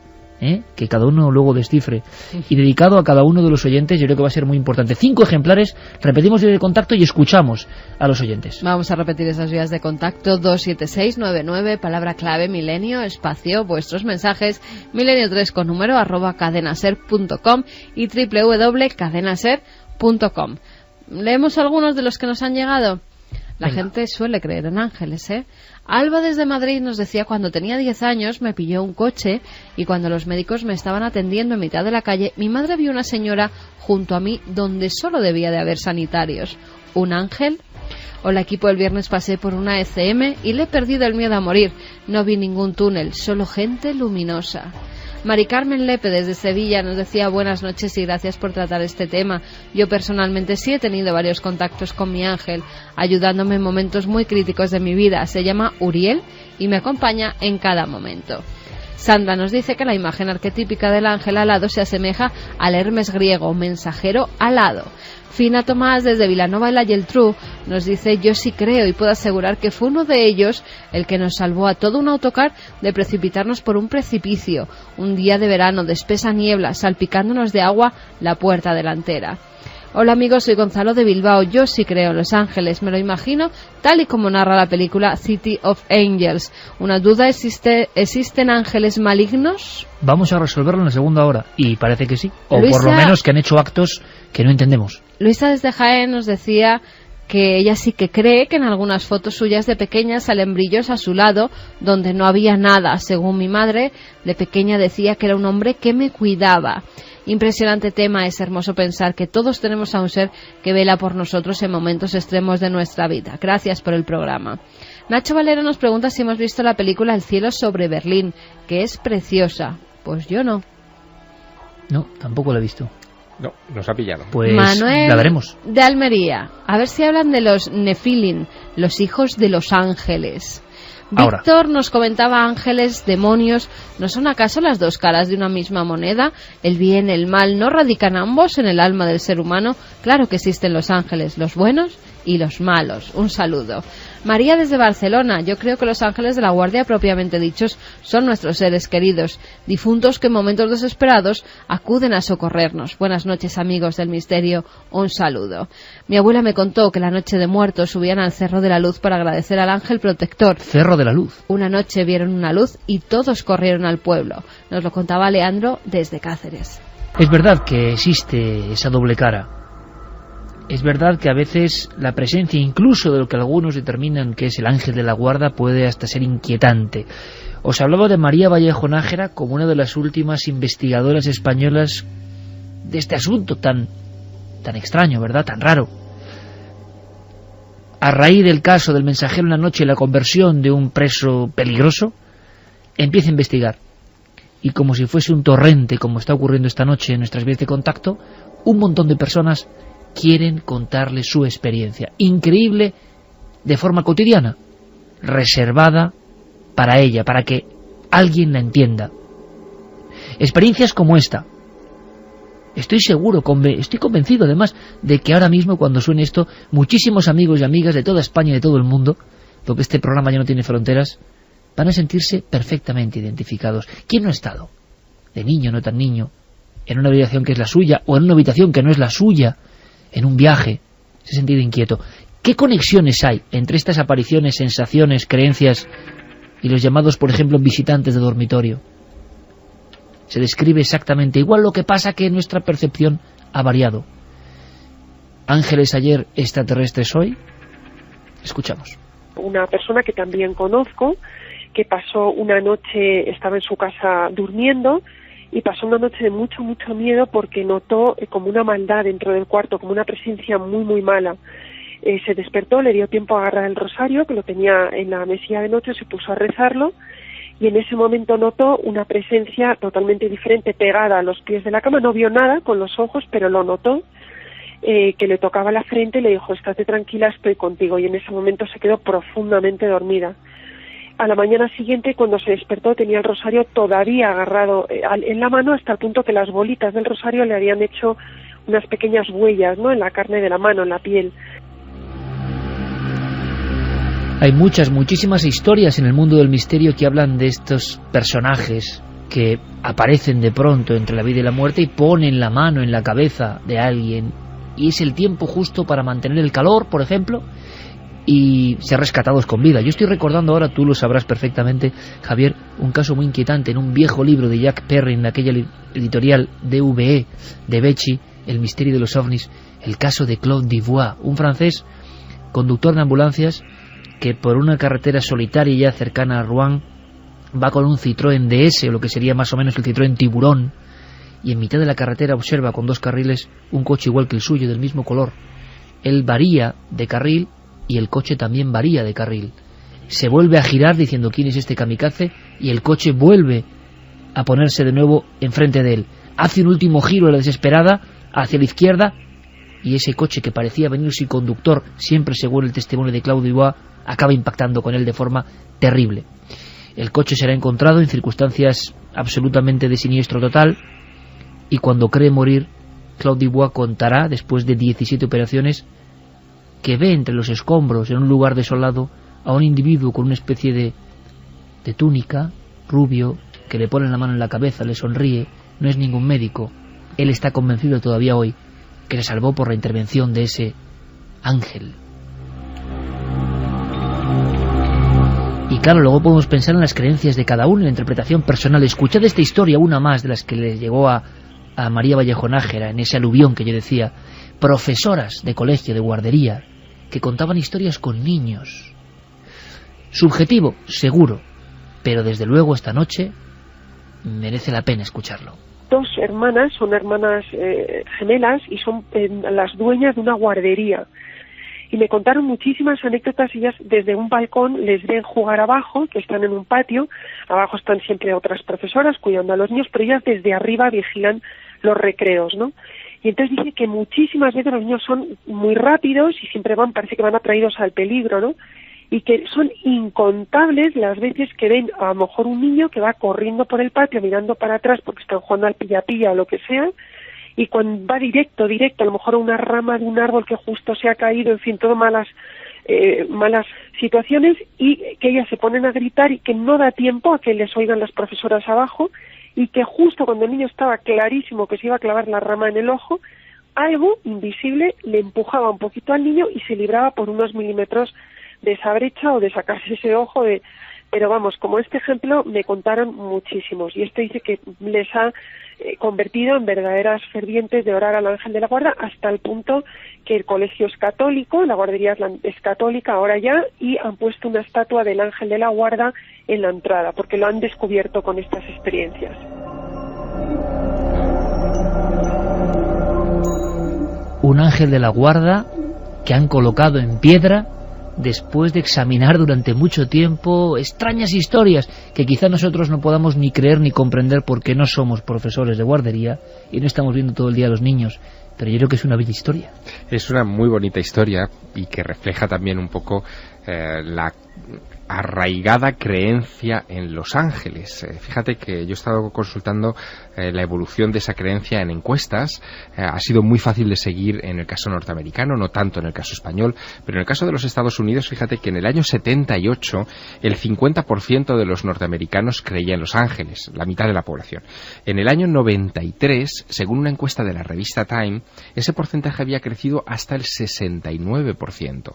que cada uno luego descifre, y dedicado a cada uno de los oyentes, yo creo que va a ser muy importante. 5 ejemplares, repetimos el contacto y escuchamos a los oyentes. Vamos a repetir esas vías de contacto: 27699, palabra clave milenio, espacio, vuestros mensajes, milenio3 con número @cadenaser.com y www.cadenaser.com. Leemos algunos de los que nos han llegado. La gente suele creer en ángeles, ¿eh? Alba desde Madrid nos decía: cuando tenía 10 años me pilló un coche y cuando los médicos me estaban atendiendo en mitad de la calle, mi madre vio una señora junto a mí donde solo debía de haber sanitarios. ¿Un ángel? Hola equipo, el viernes pasé por una ECM y le he perdido el miedo a morir. No vi ningún túnel, solo gente luminosa. Mari Carmen Lepe desde Sevilla nos decía: buenas noches y gracias por tratar este tema. Yo personalmente sí he tenido varios contactos con mi ángel, ayudándome en momentos muy críticos de mi vida. Se llama Uriel y me acompaña en cada momento. Sandra nos dice que la imagen arquetípica del ángel alado se asemeja al Hermes griego, mensajero alado. Fina Tomás desde Vilanova y la Geltrú nos dice: yo sí creo y puedo asegurar que fue uno de ellos el que nos salvó a todo un autocar de precipitarnos por un precipicio, un día de verano de espesa niebla, salpicándonos de agua la puerta delantera. Hola amigos, soy Gonzalo de Bilbao. Yo sí creo en los ángeles, me lo imagino tal y como narra la película City of Angels. Una duda: ¿existen ángeles malignos? Vamos a resolverlo en la segunda hora, y parece que sí, o Luisa, por lo menos que han hecho actos que no entendemos. Luisa desde Jaén nos decía que ella sí que cree que en algunas fotos suyas de pequeña salen brillos a su lado donde no había nada. Según mi madre, de pequeña decía que era un hombre que me cuidaba. Impresionante tema, es hermoso pensar que todos tenemos a un ser que vela por nosotros en momentos extremos de nuestra vida. Gracias por el programa. Nacho Valero nos pregunta si hemos visto la película El cielo sobre Berlín, que es preciosa. Pues yo no. No, tampoco la he visto. No, nos ha pillado. Pues Manuel la veremos. de Almería, a ver si hablan de los Nefilim, los hijos de los ángeles. Ahora. Víctor nos comentaba: ángeles, demonios, ¿no son acaso las dos caras de una misma moneda? El bien, el mal, ¿no radican ambos en el alma del ser humano? Claro que existen los ángeles, los buenos y los malos. Un saludo. María desde Barcelona: yo creo que los ángeles de la guardia propiamente dichos son nuestros seres queridos, difuntos que en momentos desesperados acuden a socorrernos. Buenas noches amigos del misterio, un saludo. Mi abuela me contó que la noche de muertos subían al Cerro de la Luz para agradecer al ángel protector. Cerro de la Luz. Una noche vieron una luz y todos corrieron al pueblo. Nos lo contaba Leandro desde Cáceres. Es verdad que existe esa doble cara. Es verdad que a veces la presencia, incluso de lo que algunos determinan que es el ángel de la guarda, puede hasta ser inquietante. Os hablaba de María Vallejo Nájera como una de las últimas investigadoras españolas de este asunto tan extraño, ¿verdad?, tan raro. A raíz del caso del mensajero en la noche y la conversión de un preso peligroso, empieza a investigar. Y como si fuese un torrente, como está ocurriendo esta noche en nuestras vías de contacto, un montón de personas quieren contarle su experiencia, increíble, de forma cotidiana, reservada para ella, para que alguien la entienda. Experiencias como esta. Estoy seguro, estoy convencido además de que ahora mismo, cuando suene esto, muchísimos amigos y amigas de toda España y de todo el mundo, porque este programa ya no tiene fronteras, van a sentirse perfectamente identificados. ¿Quién no ha estado, de niño, no tan niño, en una habitación que es la suya, o en una habitación que no es la suya, en un viaje, se ha sentido inquieto? ¿Qué conexiones hay entre estas apariciones, sensaciones, creencias y los llamados, por ejemplo, visitantes de dormitorio? Se describe exactamente igual, lo que pasa que nuestra percepción ha variado. Ángeles ayer, extraterrestres hoy. Escuchamos. Una persona que también conozco, que pasó una noche, estaba en su casa durmiendo, y pasó una noche de mucho miedo porque notó como una maldad dentro del cuarto, como una presencia muy mala. Se despertó, le dio tiempo a agarrar el rosario, que lo tenía en la mesilla de noche, se puso a rezarlo, y en ese momento notó una presencia totalmente diferente pegada a los pies de la cama. No vio nada con los ojos, pero lo notó, que le tocaba la frente y le dijo: estate tranquila, estoy contigo. Y en ese momento se quedó profundamente dormida. A la mañana siguiente, cuando se despertó, tenía el rosario todavía agarrado en la mano, hasta el punto que las bolitas del rosario le habían hecho unas pequeñas huellas, ¿no?, en la carne de la mano, en la piel. Hay muchísimas historias en el mundo del misterio que hablan de estos personajes que aparecen de pronto entre la vida y la muerte y ponen la mano en la cabeza de alguien, y es el tiempo justo para mantener el calor, por ejemplo, y ser rescatados con vida. Yo estoy recordando ahora, tú lo sabrás perfectamente, Javier, un caso muy inquietante en un viejo libro de Jacques Perrin, de aquella editorial DVE de Bechy, El misterio de los ovnis, el caso de Claude Dubois, un francés conductor de ambulancias que por una carretera solitaria ya cercana a Rouen va con un Citroën DS, o lo que sería más o menos el Citroën Tiburón, y en mitad de la carretera observa con 2 carriles un coche igual que el suyo, del mismo color. Él varía de carril y el coche también varía de carril. Se vuelve a girar diciendo ¿quién es este kamikaze? Y el coche vuelve a ponerse de nuevo enfrente de él. Hace un último giro a la desesperada hacia la izquierda, y ese coche que parecía venir sin conductor, siempre según el testimonio de Claude Dubois, acaba impactando con él de forma terrible. El coche será encontrado en circunstancias absolutamente de siniestro total, y cuando cree morir, Claude Dubois contará, después de 17 operaciones, que ve entre los escombros, en un lugar desolado, a un individuo con una especie de túnica, rubio, que le pone la mano en la cabeza, le sonríe. No es ningún médico. Él está convencido todavía hoy que se salvó por la intervención de ese ángel. Y claro, luego podemos pensar en las creencias de cada uno, en la interpretación personal. Escuchad esta historia, una más de las que le llegó a María Vallejo Nájera, en ese aluvión que yo decía. Profesoras de colegio, de guardería, que contaban historias con niños. Subjetivo, seguro, pero desde luego esta noche merece la pena escucharlo. 2 hermanas, son hermanas gemelas, y son las dueñas de una guardería. Y me contaron muchísimas anécdotas. Ellas desde un balcón les ven jugar abajo, que están en un patio. Abajo están siempre otras profesoras cuidando a los niños, pero ellas desde arriba vigilan los recreos, ¿no? Y entonces dice que muchísimas veces los niños son muy rápidos y siempre parece que van atraídos al peligro, ¿no? Y que son incontables las veces que ven a lo mejor un niño que va corriendo por el patio mirando para atrás porque están jugando al pilla-pilla o lo que sea, y cuando va directo, a lo mejor a una rama de un árbol que justo se ha caído, en fin, todo malas situaciones, y que ellas se ponen a gritar y que no da tiempo a que les oigan las profesoras abajo, y que justo cuando el niño estaba clarísimo que se iba a clavar la rama en el ojo, algo invisible le empujaba un poquito al niño y se libraba por unos milímetros de esa brecha o de sacarse ese ojo de... Pero vamos, como este ejemplo me contaron muchísimos, y esto dice que les ha convertido en verdaderas fervientes de orar al ángel de la guarda, hasta el punto que el colegio es católico, la guardería es católica ahora ya, y han puesto una estatua del ángel de la guarda en la entrada, porque lo han descubierto con estas experiencias. Un ángel de la guarda que han colocado en piedra después de examinar durante mucho tiempo extrañas historias que quizá nosotros no podamos ni creer ni comprender porque no somos profesores de guardería y no estamos viendo todo el día a los niños, pero yo creo que es una bella historia. Es una muy bonita historia y que refleja también un poco la arraigada creencia en los ángeles. Fíjate que yo he estado consultando la evolución de esa creencia en encuestas. Ha sido muy fácil de seguir en el caso norteamericano, no tanto en el caso español, pero en el caso de los Estados Unidos, fíjate que en el año 78 el 50% de los norteamericanos creía en los ángeles, la mitad de la población. En el año 93, según una encuesta de la revista Time, ese porcentaje había crecido hasta el 69%.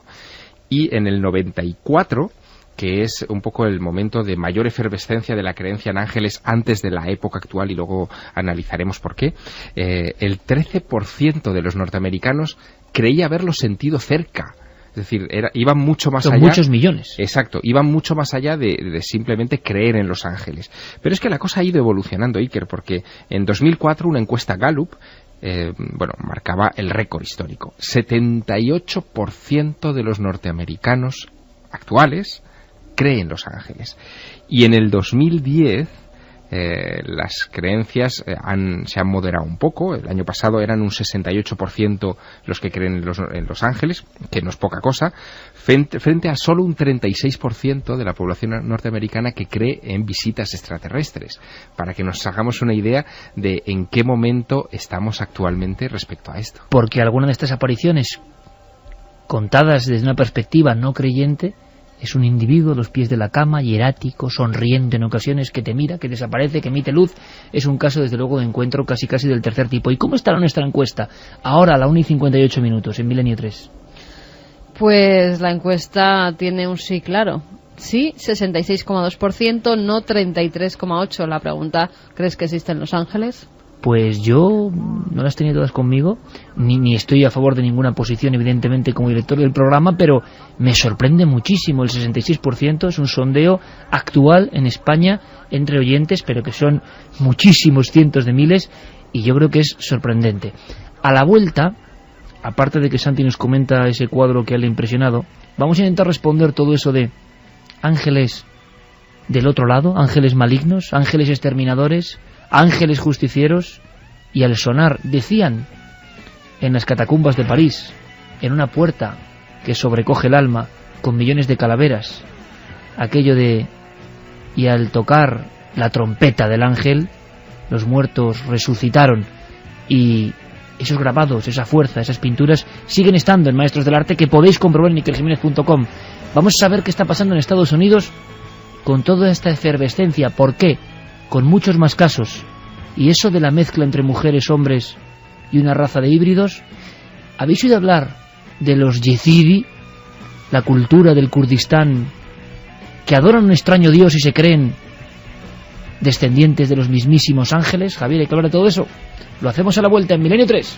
Y en el 94, que es un poco el momento de mayor efervescencia de la creencia en ángeles antes de la época actual, y luego analizaremos por qué, el 13% de los norteamericanos creía haberlo sentido cerca. Es decir, iban mucho más allá. Son muchos millones. Exacto, iban mucho más allá de simplemente creer en los ángeles. Pero es que la cosa ha ido evolucionando, Iker, porque en 2004 una encuesta Gallup marcaba el récord histórico. 78% de los norteamericanos actuales creen en los ángeles. Y en el 2010 las creencias se han moderado un poco. El año pasado eran un 68% los que creen en los ángeles, que no es poca cosa, frente a solo un 36% de la población norteamericana que cree en visitas extraterrestres, para que nos hagamos una idea de en qué momento estamos actualmente respecto a esto. Porque alguna de estas apariciones, contadas desde una perspectiva no creyente, Es un individuo a los pies de la cama, hierático, sonriente en ocasiones, que te mira, que desaparece, que emite luz. Es un caso, desde luego, de encuentro casi del tercer tipo. ¿Y cómo estará nuestra encuesta? Ahora, a la 1:58, en Milenio 3. Pues la encuesta tiene un sí claro. Sí, 66,2%, no 33,8%. La pregunta, ¿crees que existen los ángeles? Pues yo no las tenía todas conmigo, ni estoy a favor de ninguna posición, evidentemente, como director del programa, pero me sorprende muchísimo el 66%. Es un sondeo actual en España entre oyentes, pero que son muchísimos cientos de miles, y yo creo que es sorprendente. A la vuelta, aparte de que Santi nos comenta ese cuadro que le ha impresionado, vamos a intentar responder todo eso de ángeles del otro lado, ángeles malignos, ángeles exterminadores, ángeles justicieros. Y al sonar, decían en las catacumbas de París, en una puerta que sobrecoge el alma con millones de calaveras, aquello de: y al tocar la trompeta del ángel, los muertos resucitaron. Y esos grabados, esa fuerza, esas pinturas siguen estando en Maestros del Arte, que podéis comprobar en miqueljiménez.com. Vamos a saber qué está pasando en Estados Unidos con toda esta efervescencia. ¿Por qué? Con muchos más casos. Y eso de la mezcla entre mujeres, hombres y una raza de híbridos. ¿Habéis oído hablar de los yezidi, la cultura del Kurdistán, que adoran un extraño dios y se creen descendientes de los mismísimos ángeles? Javier, ¿hay que hablar de todo eso? Lo hacemos a la vuelta en Milenio 3.